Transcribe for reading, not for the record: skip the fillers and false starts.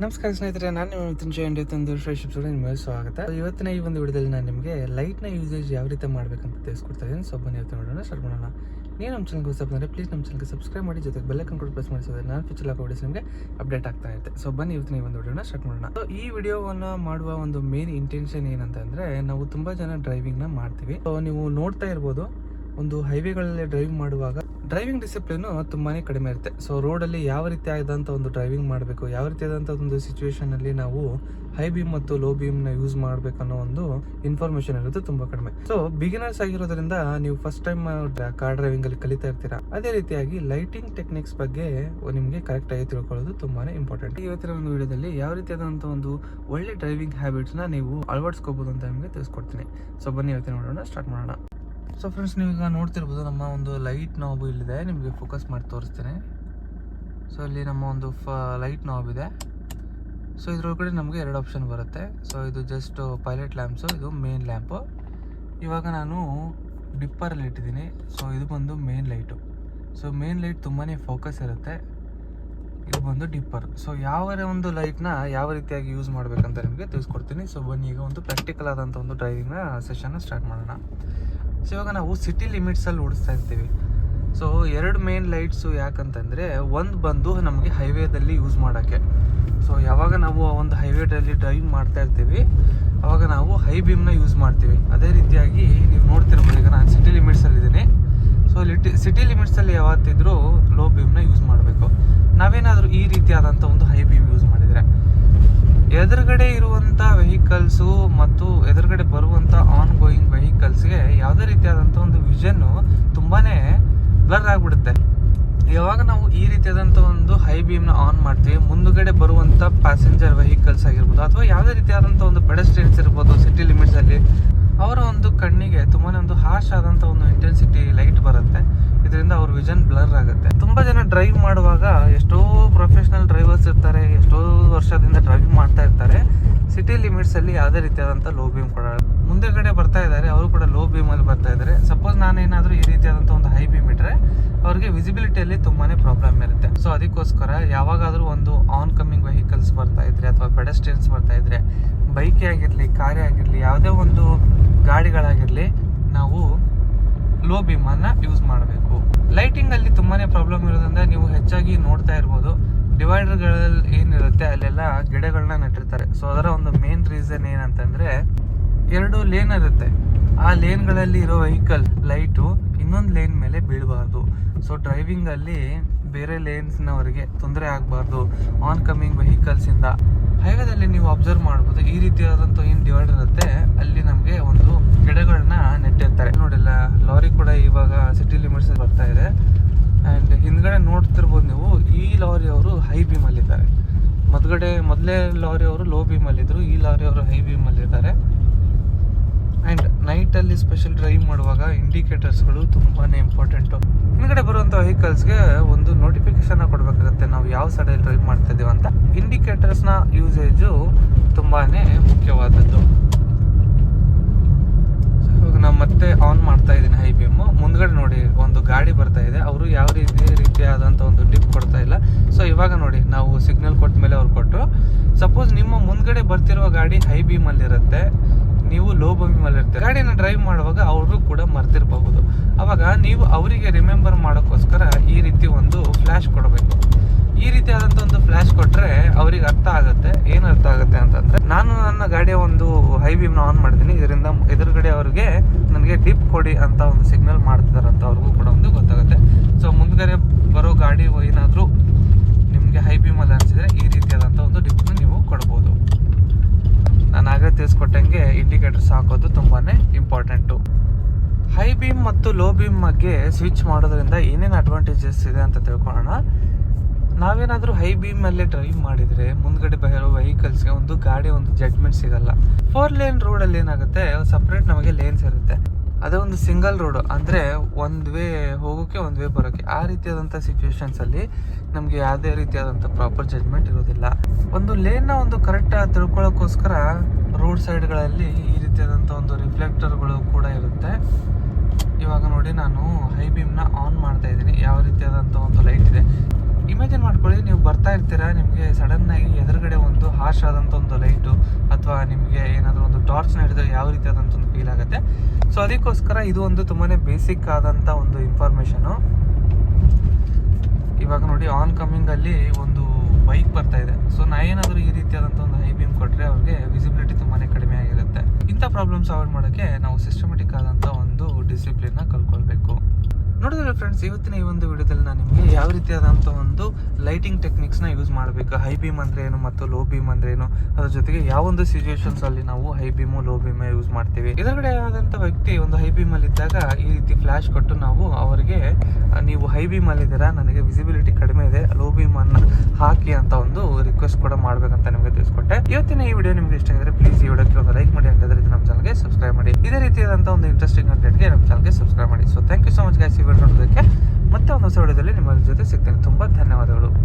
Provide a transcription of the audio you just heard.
ನಮಸ್ಕಾರ ಸ್ನೇಹಿತರೆ, ನಾನು ನಿಮ್ಮ ಮಿಥುನ್ ಒಂದು ನಿಮಗೆ ಸ್ವಾಗತ. ಇವತ್ತಿನ ಈ ಒಂದು ವಿಡಿಯೋದಲ್ಲಿ ನಾನು ನಿಮಗೆ ಲೈಟ್ನ ಯೂಸೇಜ್ ಯಾವ ರೀತಿ ಮಾಡಬೇಕಂತ ತಿಳಿಸ್ಕೊಡ್ತಾ ಇದ್ದೀನಿ. ಸೊ ಬನ್ನಿ ಇವತ್ತು ನೋಡೋಣ, ಸ್ಟಾರ್ಟ್ ಮಾಡೋಣ. ನೀವು ನಮ್ಮ ಚಾನಲ್ಗೆ ಹೊಸ ಬಂದರೆ ಪ್ಲೀಸ್ ನಮ್ಮ ಚಾನಲ್ಗೆ ಸಬ್ಸ್ಕ್ರೈಬ್ ಮಾಡಿ, ಜೊತೆಗೆ ಬೆಲ್ ಐಕಾನ್ ಕೂಡ ಪ್ರೆಸ್ ಮಾಡಿಸಿದ್ರೆ ನಾನು ಫ್ಯೂಚರ್ ಹಾಕೋ ವಿಡಿಯೋಸ್ ನಿಮಗೆ ಅಪ್ಡೇಟ್ ಆಗ್ತಾ ಇರುತ್ತೆ. ಸೊ ಬನ್ನಿ ಇವತ್ತಿನ ಈ ಒಂದು ವಿಡಿಯೋನ ಸ್ಟಾರ್ಟ್ ಮಾಡೋಣ. ಸೊ ಈ ವಿಡಿಯೋವನ್ನು ಮಾಡುವ ಒಂದು ಮೇನ್ ಇಂಟೆನ್ಷನ್ ಏನಂತಂದರೆ, ನಾವು ತುಂಬ ಜನ ಡ್ರೈವಿಂಗ್ನ ಮಾಡ್ತೀವಿ. ಸೊ ನೀವು ನೋಡ್ತಾ ಇರ್ಬೋದು, ಒಂದು ಹೈವೇಗಳಲ್ಲಿ ಡ್ರೈವಿಂಗ್ ಮಾಡುವಾಗ ಡ್ರೈವಿಂಗ್ ಡಿಸಿಪ್ಲಿನ್ ತುಂಬಾ ಕಡಿಮೆ ಇರುತ್ತೆ. ಸೊ ರೋಡಲ್ಲಿ ಯಾವ ರೀತಿ ಆದಂಥ ಒಂದು ಡ್ರೈವಿಂಗ್ ಮಾಡಬೇಕು, ಯಾವ ರೀತಿಯಾದಂಥ ಒಂದು ಸಿಚುವೇಶನಲ್ಲಿ ನಾವು ಹೈ ಬೀಮ್ ಮತ್ತು ಲೋ ಬೀಮ್ನ ಯೂಸ್ ಮಾಡಬೇಕನ್ನೋ ಒಂದು ಇನ್ಫಾರ್ಮೇಷನ್ ಇರೋದು ತುಂಬ ಕಡಿಮೆ. ಸೊ ಬಿಗಿನರ್ಸ್ ಆಗಿರೋದ್ರಿಂದ ನೀವು ಫಸ್ಟ್ ಟೈಮ್ ಕಾರ್ ಡ್ರೈವಿಂಗಲ್ಲಿ ಕಲಿತಾ ಇರ್ತೀರಾ. ಅದೇ ರೀತಿಯಾಗಿ ಲೈಟಿಂಗ್ ಟೆಕ್ನಿಕ್ಸ್ ಬಗ್ಗೆ ನಿಮಗೆ ಕರೆಕ್ಟಾಗಿ ತಿಳ್ಕೊಳ್ಳೋದು ತುಂಬಾ ಇಂಪಾರ್ಟೆಂಟ್. ಇವತ್ತಿನ ಒಂದು ವಿಡಿಯೋದಲ್ಲಿ ಯಾವ ರೀತಿಯಾದಂಥ ಒಂದು ಒಳ್ಳೆ ಡ್ರೈವಿಂಗ್ ಹ್ಯಾಬಿಟ್ಸ್ನ ನೀವು ಅಳವಡಿಸ್ಕೋಬೋದು ಅಂತ ನಿಮಗೆ ತಿಳಿಸ್ಕೊಡ್ತೀನಿ. ಸೊ ಬನ್ನಿ ಇವತ್ತಿನ ನೋಡೋಣ, ಸ್ಟಾರ್ಟ್ ಮಾಡೋಣ. ಸೊ ಫ್ರೆಂಡ್ಸ್, ನೀವೀಗ ನೋಡ್ತಿರ್ಬೋದು, ನಮ್ಮ ಒಂದು ಲೈಟ್ ನಾಬ್ ಇಲ್ಲಿದೆ. ನಿಮಗೆ ಫೋಕಸ್ ಮಾಡಿ ತೋರಿಸ್ತೀನಿ. ಸೊ ಇಲ್ಲಿ ನಮ್ಮ ಒಂದು ಲೈಟ್ ನಾಬ್ ಇದೆ. ಸೊ ಇದ್ರೊಳಗಡೆ ನಮಗೆ ಎರಡು ಆಪ್ಷನ್ ಬರುತ್ತೆ. ಸೊ ಇದು ಜಸ್ಟ್ ಪೈಲಟ್ ಲ್ಯಾಂಪ್ಸು, ಇದು ಮೇನ್ ಲ್ಯಾಂಪು. ಇವಾಗ ನಾನು ಡಿಪ್ಪರಲ್ಲಿ ಇಟ್ಟಿದ್ದೀನಿ. ಸೊ ಇದು ಬಂದು main light. So main light ತುಂಬಾ ಫೋಕಸ್ ಇರುತ್ತೆ. ಇದು ಬಂದು ಡಿಪ್ಪರ್. ಸೊ ಯಾವ ಒಂದು ಲೈಟ್ನ ಯಾವ ರೀತಿಯಾಗಿ ಯೂಸ್ ಮಾಡಬೇಕಂತ ನಿಮಗೆ ತಿಳಿಸ್ಕೊಡ್ತೀನಿ. ಸೊ ಬನ್ನಿ ಈಗ ಒಂದು ಪ್ರಾಕ್ಟಿಕಲ್ ಆದಂಥ ಒಂದು ಡ್ರೈವಿಂಗ್ನ ಸೆಷನ್ನ ಸ್ಟಾರ್ಟ್ ಮಾಡೋಣ. ಸೊ ಇವಾಗ ನಾವು ಸಿಟಿ ಲಿಮಿಟ್ಸಲ್ಲಿ ಓಡಿಸ್ತಾ ಇರ್ತೀವಿ. ಸೊ ಎರಡು ಮೇನ್ ಲೈಟ್ಸು ಯಾಕಂತಂದರೆ, ಒಂದು ಬಂದು ನಮಗೆ ಹೈವೇದಲ್ಲಿ ಯೂಸ್ ಮಾಡೋಕ್ಕೆ. ಸೊ ಯಾವಾಗ ನಾವು ಒಂದು ಹೈವೇದಲ್ಲಿ ಡ್ರೈವ್ ಮಾಡ್ತಾ ಇರ್ತೀವಿ, ಆವಾಗ ನಾವು ಹೈ ಬೀಮ್ನ ಯೂಸ್ ಮಾಡ್ತೀವಿ. ಅದೇ ರೀತಿಯಾಗಿ ನೀವು ನೋಡ್ತಿರ್ಬೋದು, ಈಗ ನಾನು ಸಿಟಿ ಲಿಮಿಟ್ಸಲ್ಲಿದ್ದೀನಿ. ಸೊ ಸಿಟಿ ಲಿಮಿಟ್ಸಲ್ಲಿ ಯಾವತ್ತಿದ್ರೂ ಲೋ ಬೀಮ್ನ ಯೂಸ್ ಮಾಡಬೇಕು. ನಾವೇನಾದರೂ ಈ ರೀತಿಯಾದಂಥ ಒಂದು ಹೈ ಬೀಮ್ ಯೂಸ್ ಮಾಡಿದರೆ, ಎದುರುಗಡೆ ಇರುವಂಥ ವೆಹಿಕಲ್ಸು ಮತ್ತು ಎದುರುಗಡೆ ಬರುವಂಥ ಆನ್ ಗೋಯಿಂಗ್ ವೆಹಿಕಲ್ಸ್ಗೆ ಯಾವುದೇ ರೀತಿಯಾದಂಥ ಒಂದು ವಿಷನ್ನು ತುಂಬಾ ಬ್ಲರ್ ಆಗಿಬಿಡುತ್ತೆ. ಯಾವಾಗ ನಾವು ಈ ರೀತಿಯಾದಂಥ ಒಂದು ಹೈ ಬೀಮ್ನ ಆನ್ ಮಾಡ್ತೀವಿ, ಮುಂದುಗಡೆ ಬರುವಂಥ ಪ್ಯಾಸೆಂಜರ್ ವೆಹಿಕಲ್ಸ್ ಆಗಿರ್ಬೋದು ಅಥವಾ ಯಾವುದೇ ರೀತಿಯಾದಂಥ ಒಂದು ಪೆಡೆಸ್ಟ್ರಿಯನ್ಸ್ ಇರ್ಬೋದು, ಸಿಟಿ ಲಿಮಿಟ್ಸಲ್ಲಿ ಅವರ ಒಂದು ಕಣ್ಣಿಗೆ ತುಂಬಾ ಒಂದು ಹಾರ್ಶ್ ಆದಂಥ ಒಂದು ಇಂಟೆನ್ಸಿಟಿ ಲೈಟ್ ಬರುತ್ತೆ. ಇದರಿಂದ ಅವ್ರ ವಿಷನ್ ಬ್ಲರ್ ಆಗುತ್ತೆ. ತುಂಬ ಜನ ಡ್ರೈವ್ ಮಾಡುವಾಗ ಎಷ್ಟೋ ಪ್ರೊಫೆಷ್ನಲ್ ಡ್ರೈವರ್ಸ್ ಇರ್ತಾರೆ, ಎಷ್ಟೋ ವರ್ಷದಿಂದ ಡ್ರೈವಿಂಗ್ ಮಾಡ್ತಾ ಇರ್ತಾರೆ. ಸಿಟಿ ಲಿಮಿಟ್ಸಲ್ಲಿ ಯಾವುದೇ ರೀತಿಯಾದಂಥ ಲೋ ಬೀಮ್ ಕೊಡೋಲ್ಲ. ಮುಂದೆಗಡೆ ಬರ್ತಾ ಇದ್ದಾರೆ, ಅವರು ಕೂಡ ಲೋ ಬೀಮಲ್ಲಿ ಬರ್ತಾ ಇದ್ದಾರೆ. ಸಪೋಸ್ ನಾನೇನಾದರೂ ಈ ರೀತಿಯಾದಂಥ ಒಂದು ಹೈ ಬೀಮ್ ಇಟ್ಟರೆ ಅವ್ರಿಗೆ ವಿಸಿಬಿಲಿಟಿಯಲ್ಲಿ ತುಂಬಾ ಪ್ರಾಬ್ಲಮ್ ಇರುತ್ತೆ. ಸೊ ಅದಕ್ಕೋಸ್ಕರ ಯಾವಾಗಾದರೂ ಒಂದು ಆನ್ ಕಮ್ಮಿಂಗ್ ವೆಹಿಕಲ್ಸ್ ಬರ್ತಾ ಇದ್ರೆ ಅಥವಾ ಪೆಡೆಸ್ಟ್ರಿಯನ್ಸ್ ಬರ್ತಾ ಇದ್ರೆ, ಬೈಕೇ ಆಗಿರಲಿ, ಕಾರೇ ಆಗಿರಲಿ, ಯಾವುದೇ ಒಂದು ಗಾಡಿಗಳಾಗಿರಲಿ, ನಾವು ಲೋ ಬೀಮನ್ನು ಯೂಸ್ ಮಾಡಬೇಕು. ಲೈಟಿಂಗಲ್ಲಿ ತುಂಬಾ ಪ್ರಾಬ್ಲಮ್ ಇರೋದ್ರಿಂದ ನೀವು ಹೆಚ್ಚಾಗಿ ನೋಡ್ತಾ ಇರ್ಬೋದು, ಡಿವೈಡರ್ಗಳಲ್ಲಿ ಏನಿರುತ್ತೆ ಅಲ್ಲೆಲ್ಲ ಗಿಡಗಳನ್ನ ನೆಟ್ಟಿರ್ತಾರೆ. ಸೊ ಅದರ ಒಂದು ಮೇನ್ ರೀಸನ್ ಏನಂತಂದರೆ, ಎರಡು ಲೇನ್ ಇರುತ್ತೆ. ಆ ಲೇನ್ಗಳಲ್ಲಿ ಇರೋ ವೆಹಿಕಲ್ ಲೈಟು ಇನ್ನೊಂದು ಲೇನ್ ಮೇಲೆ ಬೀಳಬಾರ್ದು. ಸೊ ಡ್ರೈವಿಂಗಲ್ಲಿ ಬೇರೆ ಲೇನ್ಸ್ನವರಿಗೆ ತೊಂದರೆ ಆಗಬಾರ್ದು ಆನ್ ಕಮ್ಮಿಂಗ್ ವೆಹಿಕಲ್ಸಿಂದ. ಹೈವೇದಲ್ಲಿ ನೀವು ಅಬ್ಸರ್ವ್ ಮಾಡ್ಬೋದು, ಈ ರೀತಿಯಾದಂಥ ಏನು ಡಿವೈಡರ್ ಇರುತ್ತೆ ಅಲ್ಲಿ ನಮಗೆ ಒಂದು ಗಿಡಗಳನ್ನ ನೆಟ್ಟಿರ್ತಾರೆ. ನೋಡಿಲ್ಲ, ಲಾರಿ ಕೂಡ ಇವಾಗ ಸಿಟಿ ಲಿಮಿಟ್ಸ್ ಬರ್ತಾ ಇದೆ. ಆ್ಯಂಡ್ ಹಿಂದ್ಗಡೆ ನೋಡ್ತಿರ್ಬೋದು ನೀವು, ಈ ಲಾರಿ ಅವರು ಹೈ ಬೀಮಲ್ಲಿದ್ದಾರೆ. ಮೊದಲೇ ಲಾರಿ ಅವರು ಲೋ ಬೀಮಲ್ಲಿದ್ದರು, ಈ ಲಾರಿ ಅವರು ಹೈ ಬೀಮಲ್ಲಿದ್ದಾರೆ. ಆ್ಯಂಡ್ ನೈಟಲ್ಲಿ ಸ್ಪೆಷಲ್ ಡ್ರೈವ್ ಮಾಡುವಾಗ ಇಂಡಿಕೇಟರ್ಸ್ಗಳು ತುಂಬಾ ಇಂಪಾರ್ಟೆಂಟು. ಹಿಂದ್ಗಡೆ ಬರುವಂಥ ವೆಹಿಕಲ್ಸ್ಗೆ ಒಂದು ನೋಟಿಫಿಕೇಶನ್ ಕೊಡಬೇಕಾಗುತ್ತೆ, ನಾವು ಯಾವ ಸೈಡಲ್ಲಿ ಡ್ರೈವ್ ಮಾಡ್ತಾ ಇದ್ದೀವಿ ಅಂತ. ಇಂಡಿಕೇಟರ್ಸ್ನ ಯೂಸೇಜು ತುಂಬಾ ಮುಖ್ಯವಾದದ್ದು. ಇವಾಗ ನಾನು ಮತ್ತೆ ಆನ್ ಮಾಡ್ತಾ ಇದ್ದೀನಿ ಹೈ ಬೀಮು. ಮುಂದ್ಗಡೆ ನೋಡಿ, ಒಂದು ಗಾಡಿ ಬರ್ತಾ ಇದೆ, ಅವರು ಯಾವ ರೀತಿಯಾದಂಥ ಒಂದು ಡಿಪ್ ಕೊಡ್ತಾ ಇಲ್ಲ. ಸೊ ಇವಾಗ ನೋಡಿ, ನಾವು ಸಿಗ್ನಲ್ ಕೊಟ್ಟ ಮೇಲೆ ಅವ್ರು ಕೊಟ್ಟರು. ಸಪೋಸ್ ನಿಮ್ಮ ಮುಂದ್ಗಡೆ ಬರ್ತಿರುವ ಗಾಡಿ ಹೈ ಬೀಮಲ್ಲಿರುತ್ತೆ, ನೀವು ಲೋ ಬೀಮಲ್ಲಿರ್ತೀರ. ಗಾಡಿನ ಡ್ರೈವ್ ಮಾಡುವಾಗ ಅವರು ಕೂಡ ಮರ್ತಿರಬಹುದು. ಅವಾಗ ನೀವು ಅವರಿಗೆ ರಿಮೆಂಬರ್ ಮಾಡೋಕ್ಕೋಸ್ಕರ ಈ ರೀತಿ ಒಂದು ಫ್ಲ್ಯಾಶ್ ಕೊಡಬೇಕು. ಈ ರೀತಿಯಾದಂಥ ಒಂದು ಫ್ಲ್ಯಾಶ್ ಕೊಟ್ಟರೆ ಅವ್ರಿಗೆ ಅರ್ಥ ಆಗುತ್ತೆ. ಏನು ಅರ್ಥ ಆಗುತ್ತೆ ಅಂತಂದರೆ, ನಾನು ನನ್ನ ಗಾಡಿಯ ಒಂದು ಹೈ ಬೀಮ್ನ ಆನ್ ಮಾಡಿದ್ದೀನಿ, ಇದರಿಂದ ಎದುರುಗಡೆ ಅವ್ರಿಗೆ ನನಗೆ ಡಿಪ್ ಕೊಡಿ ಅಂತ ಒಂದು ಸಿಗ್ನಲ್ ಮಾಡ್ತಿದಾರಂತ ಅವ್ರಿಗೂ ಕೂಡ ಒಂದು ಗೊತ್ತಾಗುತ್ತೆ. ಸೊ ಮುಂದ್ಗಡೆ ಬರೋ ಗಾಡಿ ಏನಾದರೂ ನಿಮಗೆ ಹೈ ಬೀಮಲ್ಲಿ ಅನಿಸಿದರೆ ಈ ರೀತಿಯಾದಂಥ ಒಂದು ಡಿಪ್ನ ನೀವು ಕೊಡ್ಬೋದು. ನಾನು ಆಗಲೇ ತಿಳಿಸ್ಕೊಟ್ಟಂಗೆ ಇಂಡಿಕೇಟರ್ಸ್ ಹಾಕೋದು ತುಂಬಾ ಇಂಪಾರ್ಟೆಂಟು. ಹೈ ಬೀಮ್ ಮತ್ತು ಲೋ ಬೀಮ್ ಬಗ್ಗೆ ಸ್ವಿಚ್ ಮಾಡೋದ್ರಿಂದ ಏನೇನು ಅಡ್ವಾಂಟೇಜಸ್ ಇದೆ ಅಂತ ತಿಳ್ಕೊಳ್ಳೋಣ. ನಾವೇನಾದರೂ ಹೈ ಬೀಮಲ್ಲೇ ಡ್ರೈವ್ ಮಾಡಿದರೆ ಮುಂದ್ಗಡೆ ಬರೋ ವೆಹಿಕಲ್ಸ್ಗೆ ಒಂದು ಜಡ್ಜ್ಮೆಂಟ್ ಸಿಗಲ್ಲ. 4 ಲೇನ್ ರೋಡಲ್ಲಿ ಏನಾಗುತ್ತೆ, ಸಪ್ರೇಟ್ ನಮಗೆ ಲೇನ್ಸ್ ಇರುತ್ತೆ. ಅದೇ ಒಂದು ಸಿಂಗಲ್ ರೋಡು ಅಂದರೆ ಒಂದು ವೇ ಹೋಗೋಕ್ಕೆ ಒಂದು ವೇ ಬರೋಕ್ಕೆ, ಆ ರೀತಿಯಾದಂಥ ಸಿಚುವೇಶನ್ಸಲ್ಲಿ ನಮಗೆ ಯಾವುದೇ ರೀತಿಯಾದಂಥ ಪ್ರಾಪರ್ ಜಡ್ಜ್ಮೆಂಟ್ ಇರೋದಿಲ್ಲ. ಒಂದು ಲೇನ್ನ ಒಂದು ಕರೆಕ್ಟಾಗಿ ತಿಳ್ಕೊಳ್ಳೋಕ್ಕೋಸ್ಕರ ರೋಡ್ ಸೈಡ್ಗಳಲ್ಲಿ ಈ ರೀತಿಯಾದಂಥ ಒಂದು ರಿಫ್ಲೆಕ್ಟರ್ಗಳು ಕೂಡ ಇರುತ್ತೆ. ಇವಾಗ ನೋಡಿ, ನಾನು ಹೈ ಬೀಮ್ನ ಆನ್ ಮಾಡ್ತಾ ಇದ್ದೀನಿ. ಯಾವ ರೀತಿಯಾದಂಥ ಒಂದು ಲೈಟ್ ಇದೆ, ಇಮ್ಯಾಜಿನ್ ಮಾಡ್ಕೊಳ್ಳಿ, ನೀವು ಬರ್ತಾ ಇರ್ತೀರಾ, ನಿಮಗೆ ಸಡನ್ನಾಗಿ ಎದುರುಗಡೆ ಒಂದು ಹಾರ್ಶ್ ಆದಂಥ ಒಂದು ಲೈಟು ಅಥವಾ ನಿಮಗೆ ಏನಾದರೂ ಒಂದು ಟಾರ್ಚ್ನ ಹಿಡಿದ್ರೆ ಯಾವ ರೀತಿ ಆದಂಥ ಒಂದು ಫೀಲ್ ಆಗುತ್ತೆ. ಸೊ ಅದಕ್ಕೋಸ್ಕರ ಇದು ಒಂದು ತುಂಬಾ ಬೇಸಿಕ್ ಆದಂಥ ಒಂದು ಇನ್ಫಾರ್ಮೇಷನು. ಇವಾಗ ನೋಡಿ ಆನ್ ಕಮ್ಮಿಂಗಲ್ಲಿ ಒಂದು ಬೈಕ್ ಬರ್ತಾ ಇದೆ. ಸೊ ನಾ ಏನಾದರೂ ಈ ರೀತಿಯಾದಂಥ ಒಂದು ಹೈ ಬೀಮ್ ಕೊಟ್ಟರೆ ಅವ್ರಿಗೆ ವಿಸಿಬಿಲಿಟಿ ತುಂಬಾ ಕಡಿಮೆ ಆಗಿರುತ್ತೆ. ಇಂಥ ಪ್ರಾಬ್ಲಮ್ಸ್ ಅವಾಯ್ಡ್ ಮಾಡೋಕ್ಕೆ ನಾವು ಸಿಸ್ಟಮೆಟಿಕ್ ಆದಂಥ ಒಂದು ಡಿಸಿಪ್ಲಿನ್ನ ಕಲ್ಕೊಳ್ಬೇಕು. ನೋಡಿದ್ರೆ ಫ್ರೆಂಡ್ಸ್, ಇವತ್ತಿನ ಈ ಒಂದು ವಿಡಿಯೋದಲ್ಲಿ ನಾನು ನಿಮಗೆ ಯಾವ ರೀತಿಯಾದಂಥ ಒಂದು ಲೈಟಿಂಗ್ ಟೆಕ್ನಿಕ್ಸ್ನ ಯೂಸ್ ಮಾಡಬೇಕು, ಹೈ ಬೀಮ್ ಅಂದರೆ ಏನು ಮತ್ತು ಲೋ ಬೀಮ್ ಅಂದರೆ ಏನು, ಅದ್ರ ಜೊತೆಗೆ ಯಾವೊಂದು ಸಿಚುವೇಶನ್ಸಲ್ಲಿ ನಾವು high beam low beam use ಮಾಡ್ತೀವಿ. ಎದುರುಗಡೆ ಆದಂಥ ವ್ಯಕ್ತಿ ಒಂದು ಹೈ ಬೀಮಲ್ಲಿ ಇದ್ದಾಗ ಈ ರೀತಿ ಫ್ಲ್ಯಾಶ್ ಕೊಟ್ಟು ನಾವು ಅವರಿಗೆ ನೀವು ಹೈ ಬೀಮಲ್ಲಿದ್ದೀರಾ, ನನಗೆ ವಿಸಿಬಿಲಿಟಿ ಕಡಿಮೆ ಇದೆ, ಲೋ ಬೀಮನ್ನು ಹಾಕಿ ಅಂತ ಒಂದು ರಿಕ್ವೆಸ್ಟ್ ಕೂಡ ಮಾಡಬೇಕಂತ ನಿಮಗೆ ತಿಳಿಸ್ಕೊಟ್ಟೆ. ಇವತ್ತಿನ ಈ ವಿಡಿಯೋ ನಿಮಗೆ ಇಷ್ಟ ಆಗಿದ್ರೆ ಪ್ಲೀಸ್ ಈ ವಿಡಿಯೋಕ್ಕೆ ಒಂದು ಲೈಕ್ ಮಾಡಿ, ಹಾಗಾದ್ರೆ ನಮ್ಮ ಚಾನಲ್ಗೆ ಸಬ್ಸ್ಕ್ರೈಬ್ ಮಾಡಿ. ಇದೇ ರೀತಿಯಾದಂಥ ಒಂದು ಇಂಟ್ರೆಸ್ಟಿಂಗ್ ಕಂಟೆಂಟ್ಗೆ ನಮ್ಮ ಚಾನಲ್ಗೆ ಸಬ್ಸ್ಕ್ರೈಬ್ ಮಾಡಿ. So thank you so much guys. ಈ ವಿಡಿಯೋ ನೋಡೋದಕ್ಕೆ ಮತ್ತೆ ಒಂದು ಹೊಸ ವಿಡಿಯೋದಲ್ಲಿ ನಿಮ್ಮ ಜೊತೆ ಸಿಗ್ತೇನೆ. ತುಂಬ ಧನ್ಯವಾದಗಳು.